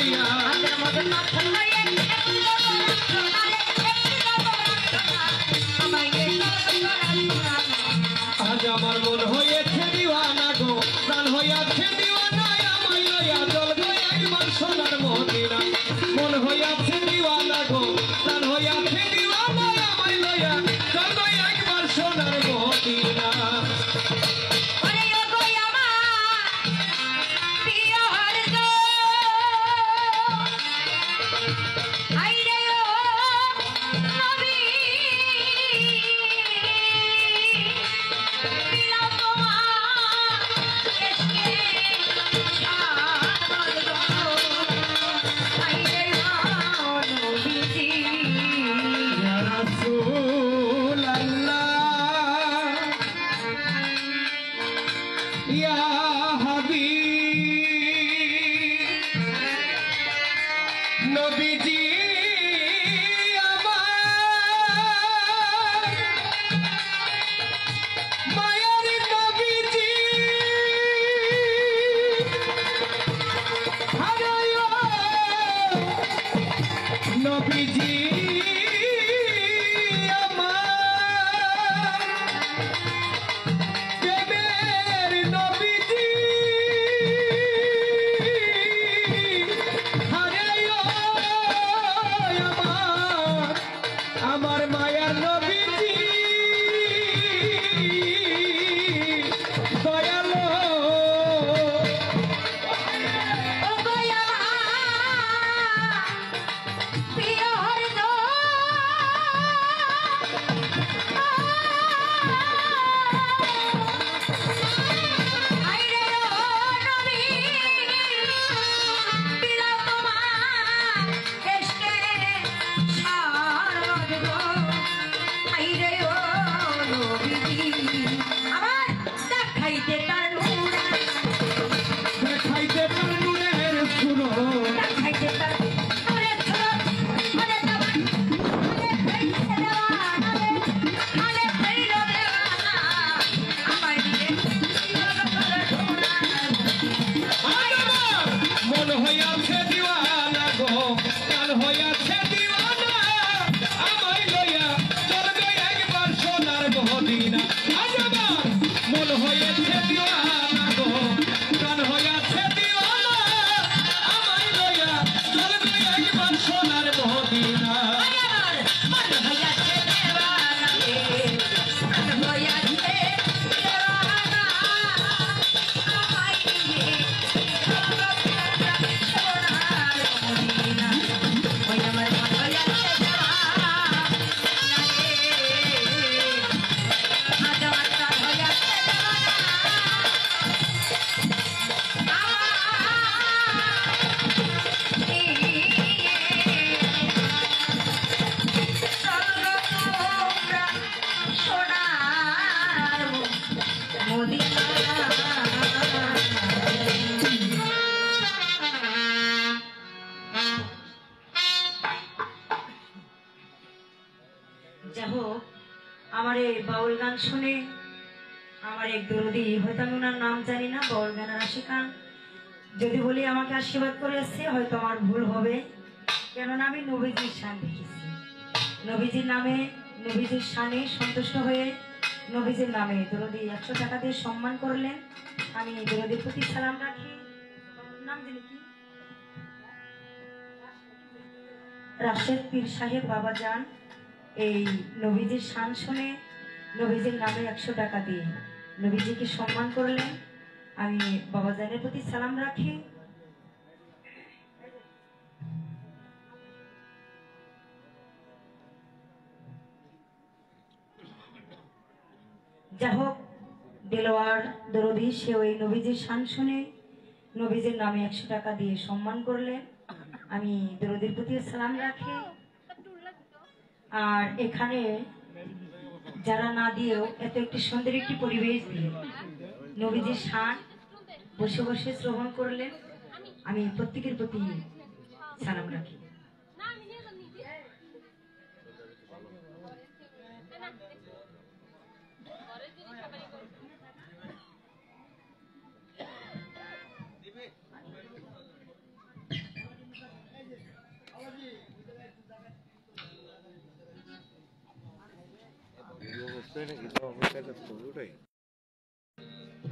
লইয়া আজ আমার মন হয়েছে দিওয়ানা গো প্রাণ হইয়াছে দিওয়ানা আমায় লইয়া চল গো একবার সোনার মদিনা মন হইয়াছে দিওয়ানা গো প্রাণ হইয়াছে দিওয়ানা আমায় লইয়া চল গো একবার সোনার মদিনা নবীজি আমার মায়ার নবীজি হারায় নবীজি আমার মায়ার নবীজি দয়ালো আমার এই বাউল গান শুনে আমার এক দরদি হয়তো আমি ওনার নাম জানি না বাউল গানের আশিকান যদি বলি আমাকে আশীর্বাদ করে এসছে হয়তো আমার ভুল হবে কেননা আমি নবীজির শান দেখেছি নবীজির নামে নবীজির শানে সন্তুষ্ট হয়ে নবীজির নামে দরদি 100 টাকা দিয়ে সম্মান করলেন আমি দরদির প্রতি সালাম রাখি নাম জানি কি রাশেদ পীর সাহেব বাবা যান এই নবীজির শান শুনে নবীজির নামে 100 টাকা দিয়ে নবীজিকে সম্মান করলেন আমি বাবা জানের প্রতি সালাম রাখি যাই হোক দেলোয়ার দরদি সে ওই নবীজির শান শুনে নবীজির নামে 100 টাকা দিয়ে সম্মান করলেন আমি দরদির প্রতি সালাম রাখি আর এখানে যারা না দিয়েও এত একটি সুন্দর একটি পরিবেশ দিয়ে নবীজির শান বসে বসে শ্রবণ করলেন আমি প্রত্যেকের প্রতি সালাম রাখি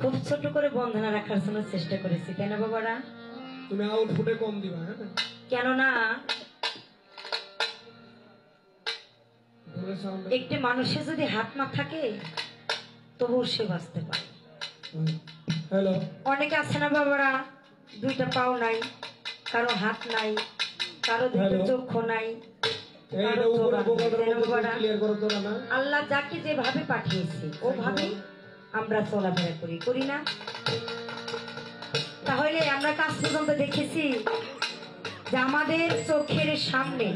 খুব ছোট করে বন্ধনা রাখার জন্য চেষ্টা করেছি, তাই না বাবারা? তুমি আউটপুটে কম দিবা, হ্যাঁ? কেননা ধরে সাউন্ড একটি মানুষের যদি হাত না থাকে তবুও সে বাঁচতে পারে। হ্যালো। অনেকে আছে না বাবারা, দুইটা পাও নাই, কারো হাত নাই, কারো দুটো চক্ষু নাই, এইটা উপরে বোকাটার মধ্যে ক্লিয়ার করো তো না। আল্লাহ যাকে যেভাবে পাঠিয়েছে ওভাবে আমরা চলাফেরা করি, করি না? তাহলে আমরা কাজ পর্যন্ত দেখেছি যে আমাদের চোখের সামনে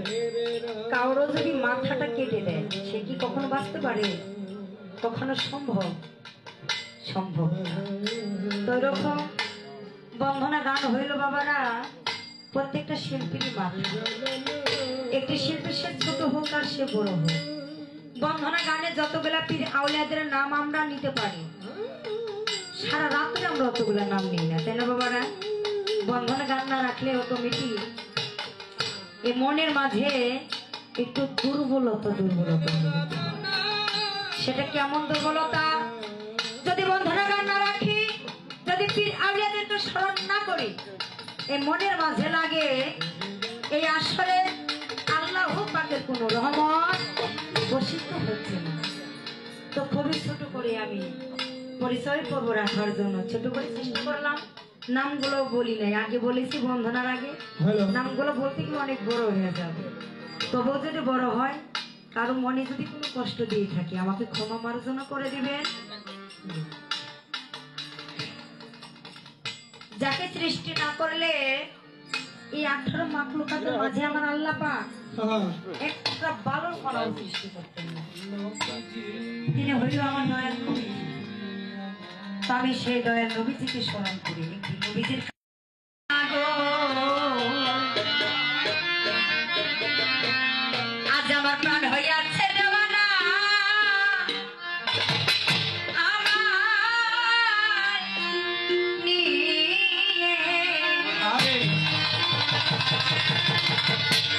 কারো যদি মাথাটা কেটে দেয় সে কি কখনো বাঁচতে পারে? কখনো সম্ভব? সম্ভব না। তো এরকম বন্ধনা গান হইল বাবারা প্রত্যেকটা শিল্পীর মাথা। একটি শিল্পী সে ছোট হোক আর সে বড় হোক, বন্ধনা গানে যতগুলা পীর আউলিয়াদের নাম আমরা নিতে পারি, সারা রাত্রে আমরা অতগুলা নাম নিই না, তাই না বাবারা? বন্ধনা গান না রাখলে অটোমেটিক এই মনের মাঝে একটু দুর্বলতা সেটা কেমন দুর্বলতা? যদি বন্ধনা গান না রাখি, যদি পীর আউলিয়াদেরকে স্মরণ না করি, এই মনের মাঝে লাগে এই আসলে আল্লাহ পাকের কোন রহমত বর্ষিত হচ্ছে না। তো খুবই ছোট করে আমি পরিচয় করবো রাখার জন্য ছোট করে চেষ্টা করলাম। নামগুলো বলি নাই, আগে বলেছি বন্ধনার আগে নামগুলো বলতে গিয়ে অনেক বড় হয়ে যাবে। তবুও যদি বড় হয়, কারো মনে যদি কোনো কষ্ট দিয়ে থাকি আমাকে ক্ষমা মার্জনা করে দিবেন। যাকে সৃষ্টি না করলে এই 18 মাখলুকাতের মাঝে আমার আল্লাহ পাক একটা বালর করাও সৃষ্টি করতেন না। তিনি হইল আমার দয়াল নবী। আমি সেই দয়াল নবীজিকে স্মরণ করি। একটি নবীজির আজ আমার প্রাণ হইয়াছে দেওয়ানা, আমার নিয়ে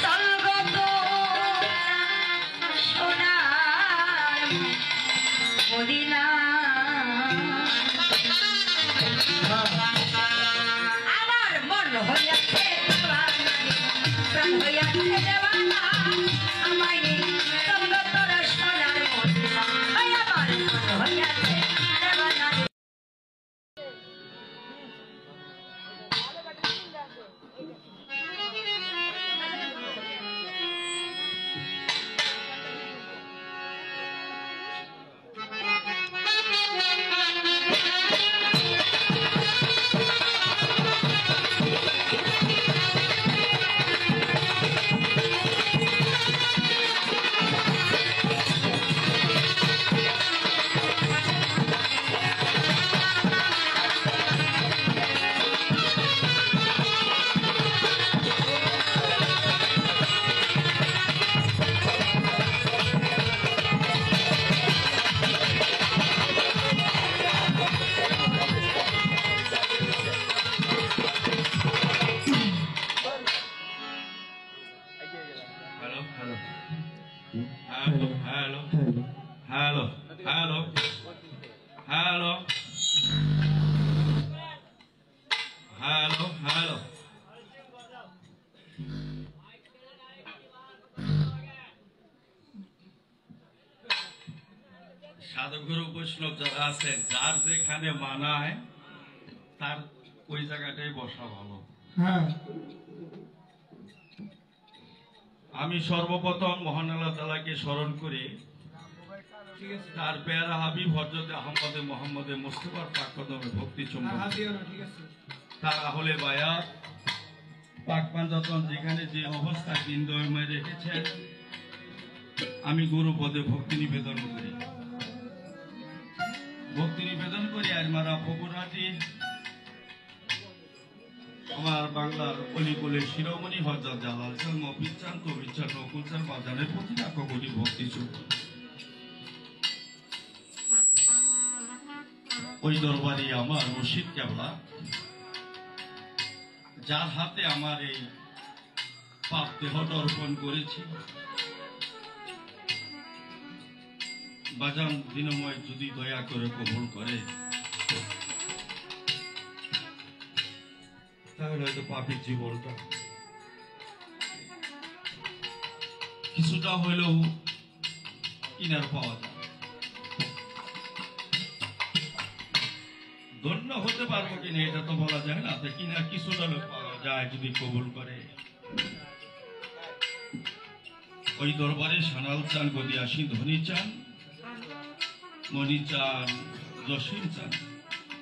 চলগত সোনার মদিনা। আমার মন হইয়াছে দেওয়ানা, প্রাণ হইয়াছে দেওয়ানা, আমায় চলগত সোনার মদিনা। আমার মন হইয়াছে দেওয়ানা। সাধুগুরু বৈষ্ণব যারা আছেন, যার যেখানে মানায় তার ওই জায়গাটাই বসা ভালো। আমি সর্বপ্রথম মহান আল্লাহ তাআলাকে স্মরণ করি, তার পেয়ারা হাবিব হযরত আহমদে মোহাম্মদে মুস্তাফার পাক কদমে ভক্তি চুম্বন, তার আহলে বায়াত পাক পাঞ্জাতন যেখানে যে অবস্থায় বিন্দময় রেখেছেন, আমি গুরু পদে ভক্তি নিবেদন করি। ভক্তি নিবেদন করি আর মারা ফকুরহাটি আমার বাংলার অলিকুলের শিরোমণি হযরত জালাল চাঁদ মফিজ চাঁদ কবির চাঁদ নকুল চাঁদ বাজানের প্রতি লাখ কোটি ভক্তি চুপ। ওই দরবারে আমার মুর্শিদ কেবলা, যার হাতে আমার এই পাপ দেহটা অর্পণ করেছি, বাজান দিনময় যদি দয়া করে কবুল করে তাহলে হয়তো পাপির জীবনটা কিছুটা হইলেও কিনার পাওয়া যায়, ধন্য হতে পারবো কিনা এটা তো বলা যায় না, তো কিনা কিছুটা পাওয়া যায় যদি কবুল করে। ওই দরবারে সানাল চান, গদিয়াসী ধনী চান, মণি চান, জসিম চান,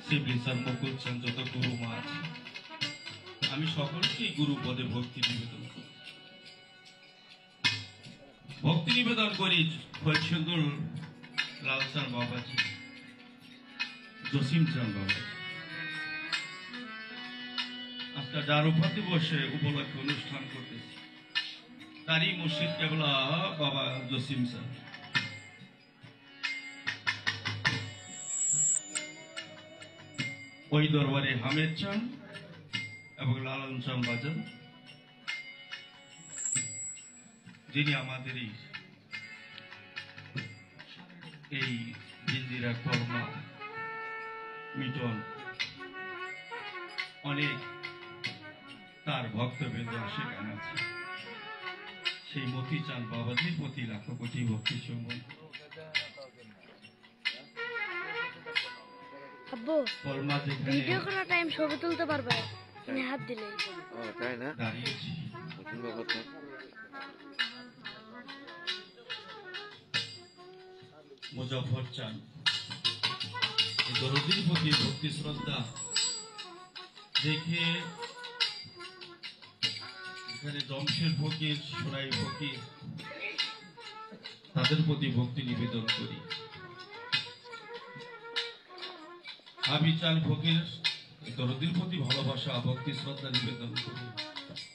শিবলি চান, মুকুল চান, যত গুরু মা আছে আমি সকলকেই গুরু পদে ভক্তি নিবেদন করি। ভক্তি নিবেদন করি ফরিদসুন্দর লালচান বাবাজি, জসিম চান বাবাজি। আজকে জারুফা দিবসে উপলক্ষে অনুষ্ঠান করতেছি, তারই মুর্শিদ কেবলা বাবা জসিম চান। ওই দরবারে হামেদ চান এবং লালন চান বাজান, যিনি আমাদের এই জিঞ্জিরা কর্মা মিটন অনেক তার ভক্তবৃন্দ সেখানে আছে, সেই মতি চান বাবাজির প্রতি লাখ কোটি ভক্তি চুম্বন। আব্বু ভিডিও করার টাইম ছবি তুলতে পারবে তুমি হাত দিলে। তাই না? দাঁড়িয়েছি মুজফর চান, এই দরদির প্রতি ভক্তি শ্রদ্ধা দেখে এখানে জমশের ফকির, সোনাই ফকির, তাদের প্রতি ভক্তি নিবেদন করি। আমি চান ফকির দরদির প্রতি ভালোবাসা ভক্তি শ্রদ্ধা নিবেদন করি।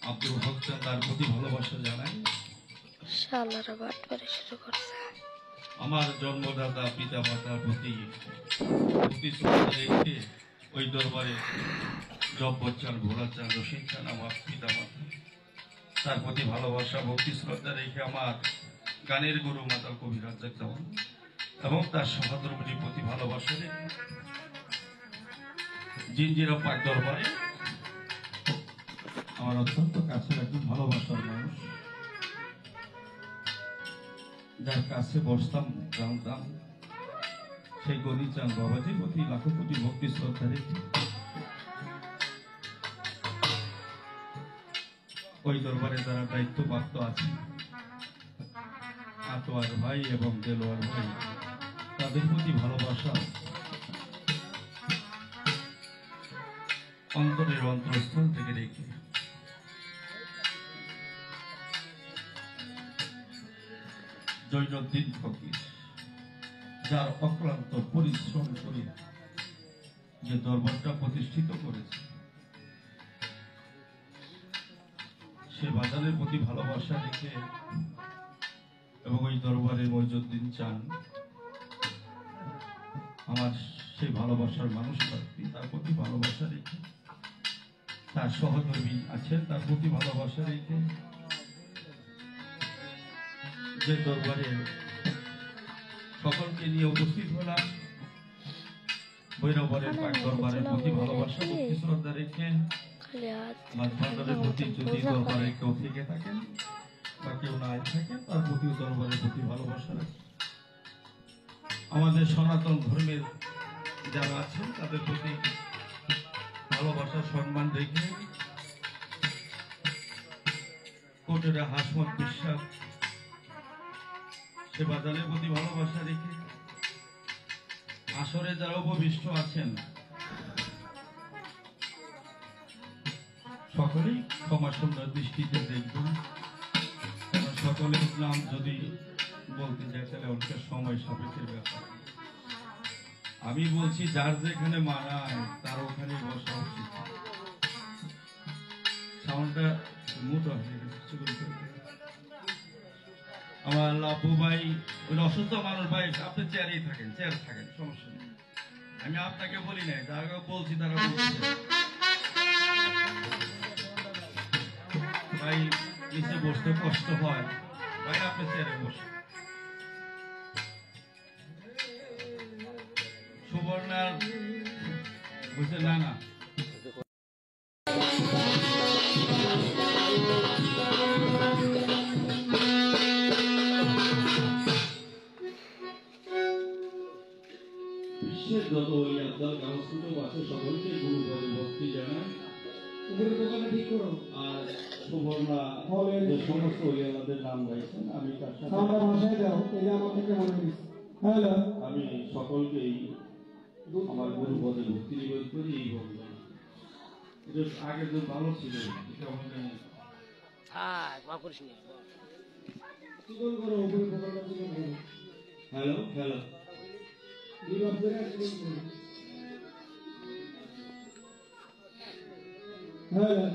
আব্দুল হক চান তার প্রতি ভালোবাসা জানাই। শালারা বাটপারে শুরু করছে। আমার জন্মদাতা পিতা মাতার প্রতি ভক্তি শ্রদ্ধা রেখে ওই দরবারে জব্বর চান, ভোলা চান, রশিদ চান আমার পিতা মাতা, তার প্রতি ভালোবাসা ভক্তি শ্রদ্ধা রেখে আমার গানের গুরু মাতা কবি রাজ্জাক দেওয়ান এবং তার সহধর্মীর প্রতি ভালোবাসা রেখে জিঞ্জিরা পাক দরবারে আমার অত্যন্ত কাছের একজন ভালোবাসার মানুষ, যার কাছে বসতাম জানতাম, সেই গনি চান বাবাজির প্রতি লাখো কোটি ভক্তি শ্রদ্ধা রেখে ওই দরবারে যারা দায়িত্বপ্রাপ্ত আছে, আতোয়ার ভাই এবং দেলোয়ার ভাই, তাদের প্রতি ভালোবাসা অন্তরের অন্তরস্থল থেকে রেখে জৈনুদ্দিন ফকির, যার অক্লান্ত পরিশ্রম করে যে দরবারটা প্রতিষ্ঠিত করেছে, সে বাজারের প্রতি ভালোবাসা রেখে এবং ওই দরবারে মইজুদ্দিন চান আমার সেই ভালোবাসার মানুষ প্রার্থী, তার প্রতি ভালোবাসা রেখে তার সহধর্মী আছেন, তার প্রতি ভালোবাসা রেখে যে দরবারে সকলকে নিয়ে উপস্থিত হলাম, ভৈরবরের পাক দরবারের প্রতি ভালোবাসা ভক্তি শ্রদ্ধা রেখে মাঝবাজারের প্রতি যদি দরবারে কেউ থেকে থাকেন বা কেউ না থাকেন, তার প্রতি দরবারের প্রতি ভালোবাসা রাখে। আমাদের সনাতন ধর্মের যারা আছেন তাদের প্রতি ভালোবাসা সম্মান রেখে কোটেরা হাসমত বিশ্বাস, সে বাজারের প্রতি ভালোবাসা রেখে আসরে যারা উপবিষ্ট আছেন সকলেই ক্ষমা সুন্দর দৃষ্টিতে দেখবেন, কারণ সকলের নাম যদি বলতে যাই তাহলে অনেক সময় সাপেক্ষের ব্যাপার। আমি বলছি যার যেখানে মানায় তার ওখানে বসা উচিত। সাউন্ডটা মোটা হয়ে গেছে। আমার লাভু ভাই ওই অসুস্থ মানুষ ভাই, আপনি চেয়ারেই থাকেন, চেয়ার থাকেন, সমস্যা নেই। আমি আপনাকে বলি নাই, যারা বলছি তারা বলছে ভাই নিচে বসতে কষ্ট হয়, ভাই আপনি চেয়ারে বসে। সুবর্ণার বলছে না না বিশ্বের যত ওই আব্দাল কাউন্সিল আছে সকলকে গুরু পদে ভক্তি জানায় উপরে দোকানে ঠিক করো আর সুবর্ণা হলের যে সমস্ত ওই আল্লাহদের নাম গাইছেন আমি তার সাথে আমরা ভাষায় দাও এই যে আমার থেকে মনে হয়েছে হ্যালো আমি সকলকেই আমার গুরু পদে ভক্তি নিবেদন করি এই বলবো এটা আগে তো ভালো ছিল এটা মানে চিকন করো উপরে দোকানটা চিকন করো হ্যালো হ্যালো বিভাগ করে চিকন করো হ্যালো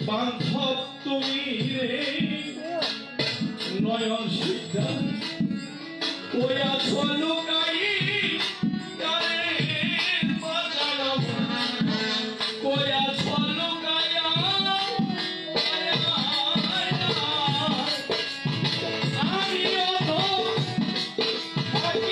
বান্ধব তুমি রে নয়ন সিদ্ধা ওই আছো লুকাই কই আছো লুকাইয়া আমিও তো থাকি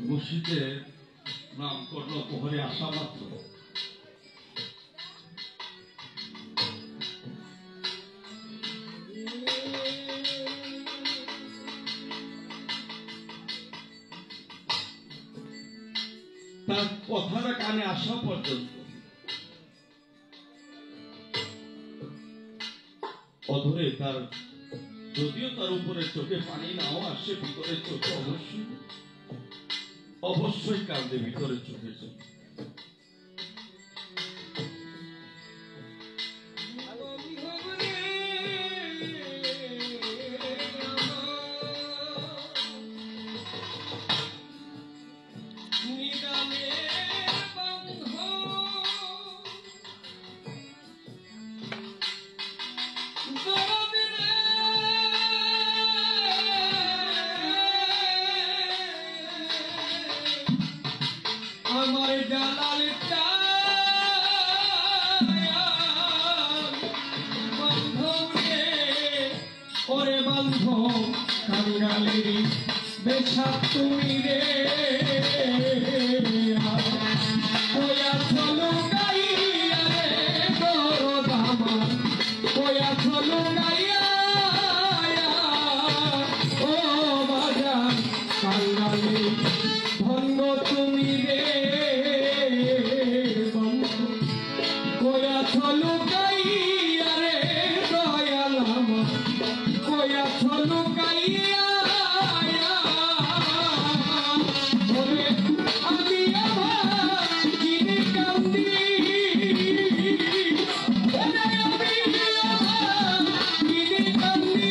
মসজিদের নাম করল প্রহরে আসা মাত্র তার কথাটা কানে আসা পর্যন্ত অধরে তার যদিও তার উপরে চোখে পানি নাও আসে ভিতরে চোখে অবশ্যই কাঁদে ভিতরে চোখে চোখে আমার জালাল বান্ধব রে ওরে বান্ধব কাঙ্গালের বেশা তুমি রে ওয়া চলো গাইয়া রে দরদ আমার ওয়া চলো গাইয়া ও বাজান কাঙ্গালের ধন্য তুমি রে কোয়া চলো গাইয়া রে দয়াল আমার কোয়া চলো গাইয়া আমি আমার কিনে কান্দি কিনে কান্দি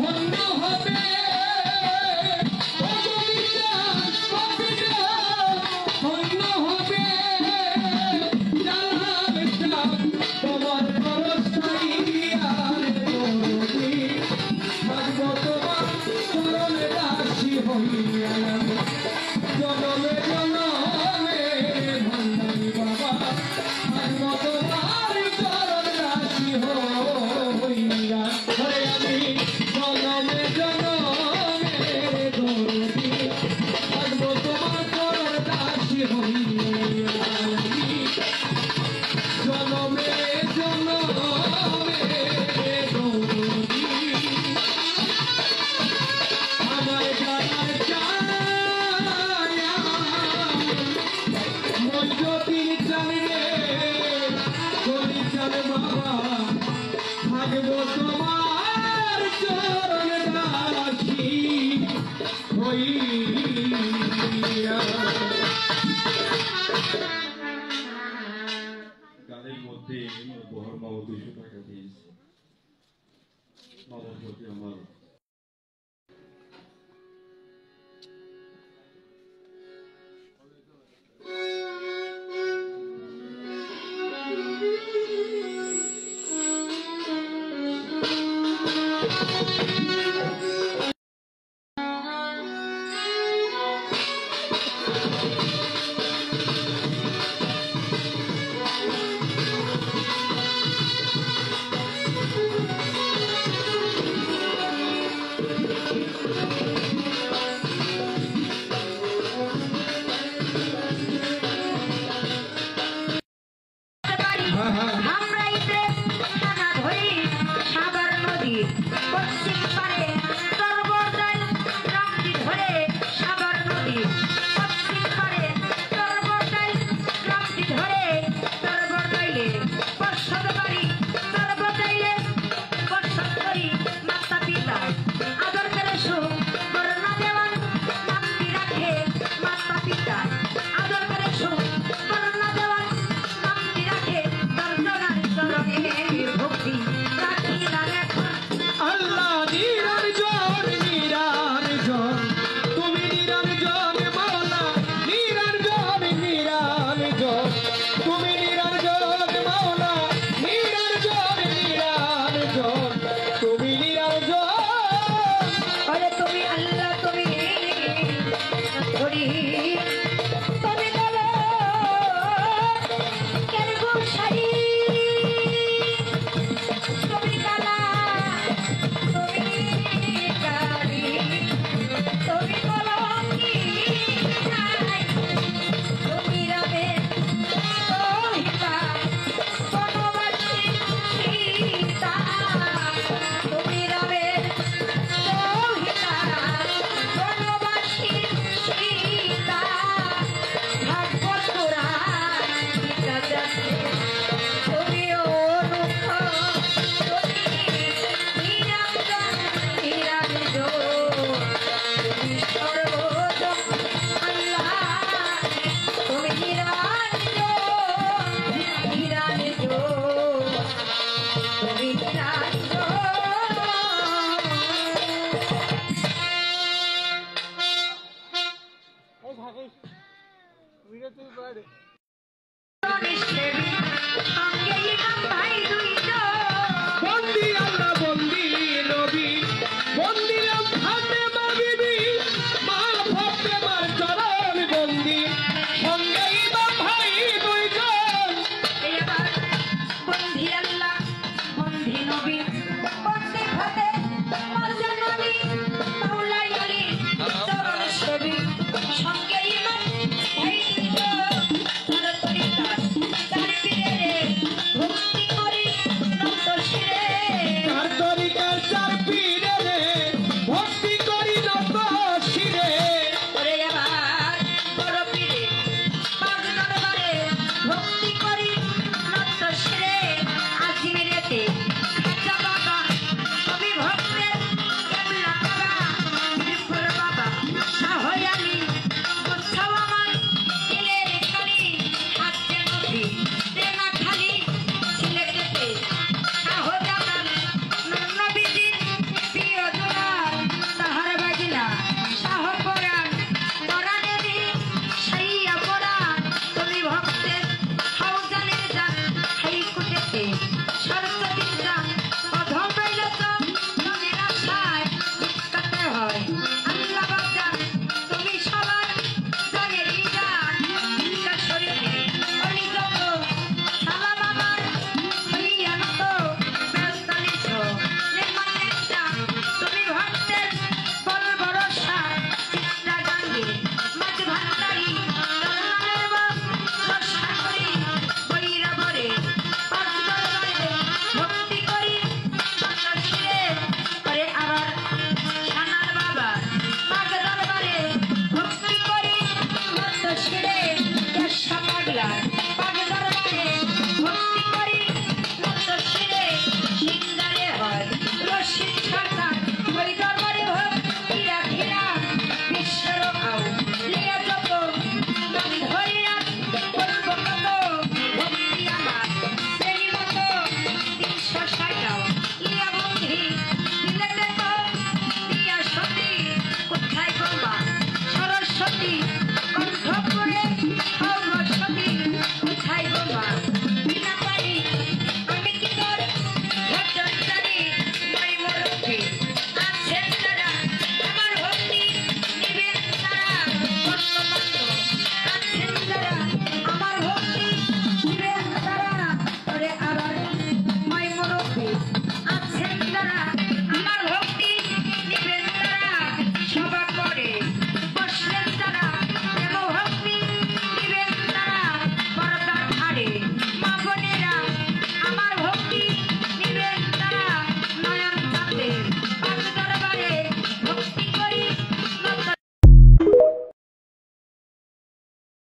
ধন্য হবে ধন্য হবে তোমার চরণে দাসী হইয়া জনমে জনমে ভণ্ডারী বাবা থাকবো তোমার চরণ দাসী হইয়া হরে আমি জনমে জনমে দরদি থাকবো তোমার চরণ দাসী হইয়া জনমে জনমে দরদি আমার জানার চায়া মঞ্জতির জানলে গলি চাল বাবা থাকবো তোমার চরণ দাসী হইয়া গানের মধ্যে বহর বাবু 200 টাকা দিয়েছে বাবার প্রতি আমার আদর করে সুখ করুণা দেওয়ান নামটি রাখে দর্জনার আসছে